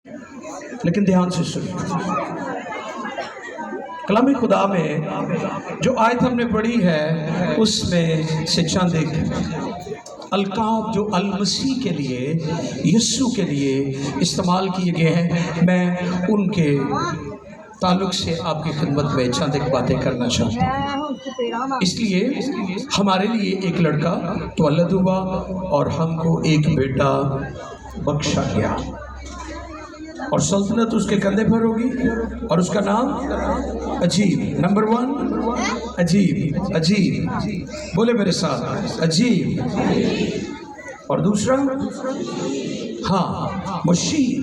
لیکن دھیان سے سنیں، کلام خدا میں جو آیت ہم نے پڑھی ہے اس میں سے چند ایک القاب جو المسیح کے لیے، یسوع کے لیے استعمال کیے گئے ہیں، میں ان کے تعلق سے آپ کی خدمت میں چند ایک باتیں کرنا چاہتا ہوں۔ اس لیے ہمارے لیے ایک لڑکا تولد ہوا اور ہم کو ایک بیٹا بخشا گیا، اور سلطنت اس کے کندھے پر ہوگی، اور اس کا نام عجیب، نمبر 1 عجیب، عجیب بولے میرے ساتھ، عجیب، اور دوسرا ہاں مشیر،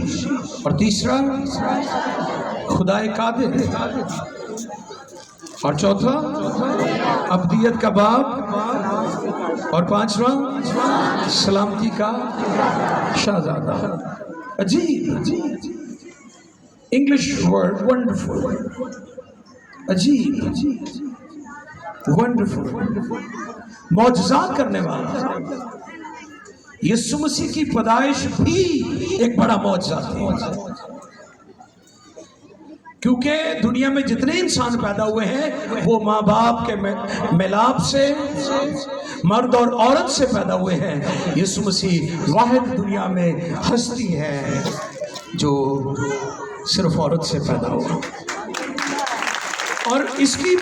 اور تیسرا خدائے قادر، اور چوتھا ابدیت کا باپ، اور پانچواں سلامتی کا شہزادہ۔ عجیب، انگلش ورڈ ونڈرفل، عجیب، ونڈرفل، معجزات کرنے والا۔ یسوع مسیح کی پیدائش بھی ایک بڑا معجزہ تھی، کیونکہ دنیا میں جتنے انسان پیدا ہوئے ہیں وہ ماں باپ کے ملاپ سے، مرد اور عورت سے پیدا ہوئے ہیں۔ یسوع مسیح واحد دنیا میں ہستی ہے جو صرف عورت سے پیدا ہوا، اور اس کی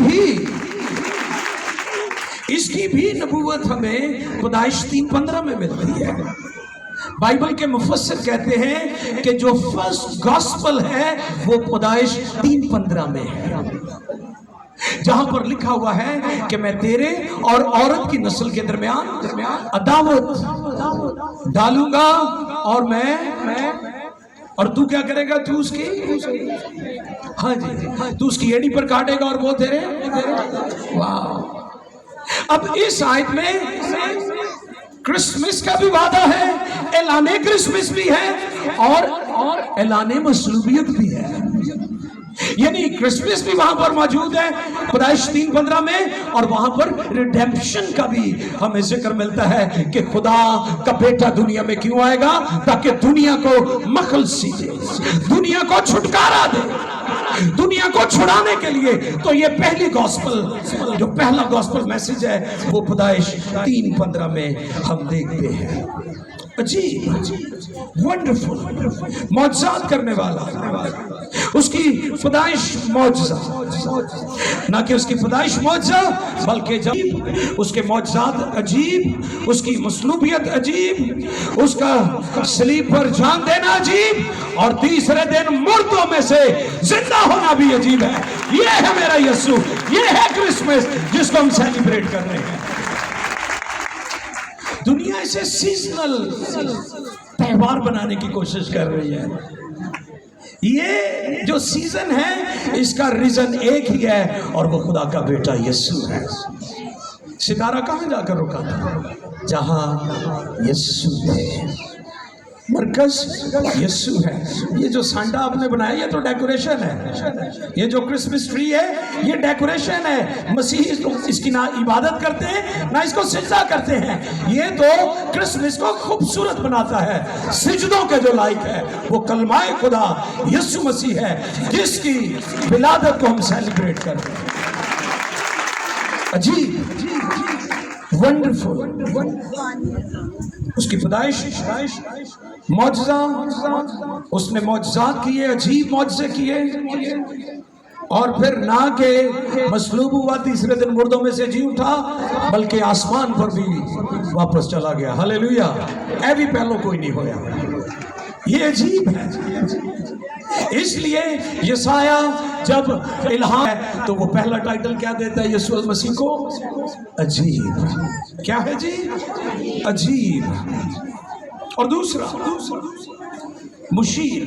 بھی نبوت ہمیں پیدائش 3:15 میں ملتی ہے۔ بائبل کے مفسر کہتے ہیں کہ جو فرسٹ گاسپل ہے وہ پیدائش 3:15 میں ہے، جہاں پر لکھا ہوا ہے کہ میں تیرے اور عورت کی نسل کے درمیان عداوت ڈالوں گا، اور تو کیا کرے گا؟ تو اس کی ہاں جی، تو اس کی ایڑی پر کاٹے گا اور وہ تیرے۔ واہ! اب اس آیت میں کرسمس کا بھی وعدہ ہے، اعلان کرسمس بھی ہے، اور اعلان مصلوبیت بھی ہے، یعنی کرسمس بھی وہاں پر موجود ہے پیدائش 3:15 میں، اور وہاں پر ریڈیمپشن کا بھی ہمیں ذکر ملتا ہے کہ خدا کا بیٹا دنیا میں کیوں آئے گا؟ تاکہ دنیا کو مخلصی دے، دنیا کو چھٹکارا دے، دنیا کو چھڑانے کے لیے۔ تو یہ پہلی گاسپل، جو پہلا گاسپل میسج ہے وہ پیدائش 3:15 میں ہم دیکھتے ہیں۔ عجیب، ونڈرفل، معجزات کرنے والا، اس کی پیدائش معجزہ، نہ کہ اس کی پیدائش معجزہ بلکہ جب اس کے معجزات عجیب، اس کی مصلوبیت عجیب، اس کا صلیب پر جان دینا عجیب، اور تیسرے دن مردوں میں سے زندہ ہونا بھی عجیب ہے۔ یہ ہے میرا یسوع، یہ ہے کرسمس جس کو ہم سیلیبریٹ کر رہے ہیں۔ دنیا اسے سیزنل تہوار بنانے کی کوشش کر رہی ہے۔ یہ جو سیزن ہے اس کا ریزن ایک ہی ہے، اور وہ خدا کا بیٹا یسوع ہے۔ ستارہ کہاں جا کر رکا تھا؟ جہاں یسوع تھے، مرکز یسوع ہے۔ یہ جو سانٹا آپ نے بنایا یہ تو ڈیکوریشن ہے، یہ جو کرسمس ٹری ہے یہ ڈیکوریشن ہے۔ مسیحی اس کی نہ عبادت کرتے ہیں نہ اس کو سجدہ کرتے ہیں، یہ تو کرسمس کو خوبصورت بناتا ہے۔ سجدوں کے جو لائق ہے وہ کلمہ خدا یسوع مسیح ہے، جس کی ولادت کو ہم سیلیبریٹ کرتے ہیں۔ عجیب، ونڈرفل، اس کی پیدائش معجزہ، اس نے معجزات کیے، عجیب معجزے کیے، اور پھر نہ کہ مصلوب ہوا تیسرے دن مردوں میں سے جی اٹھا بلکہ آسمان پر بھی واپس چلا گیا۔ ہلیلویا! اے بھی پہلو کوئی نہیں ہویا۔ یہ عجیب ہے، اس لیے یسایہ جب الہام ہے تو وہ پہلا ٹائٹل کیا دیتا ہے یسوع المسیح کو؟ عجیب۔ کیا ہے جی؟ عجیب۔ اور دوسرا مشیر،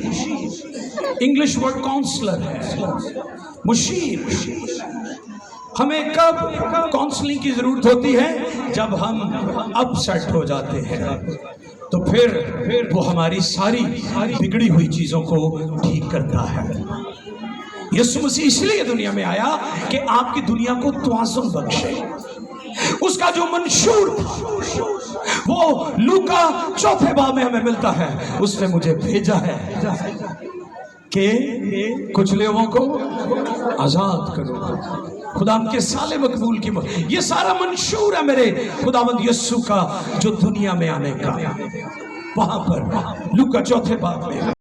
انگلش ورڈ کاؤنسلر ہے، مشیر۔ ہمیں کب کاؤنسلنگ کی ضرورت ہوتی ہے؟ جب ہم اپ سیٹ ہو جاتے ہیں، تو پھر وہ ہماری ساری بگڑی ہوئی چیزوں کو ٹھیک کرتا ہے۔ یسوع مسیح اس لیے دنیا میں آیا کہ آپ کی دنیا کو توازن بخشے۔ اس کا جو منشور تھا وہ لوکا 4 باب میں ہمیں ملتا ہے، اس نے مجھے بھیجا ہے کہ کچھ لوگوں کو آزاد کرو، خداوند کے سال مقبول کی یہ سارا منشور ہے میرے خداوند یسوع کا جو دنیا میں آنے کا، وہاں پر لوکا 4 باب میں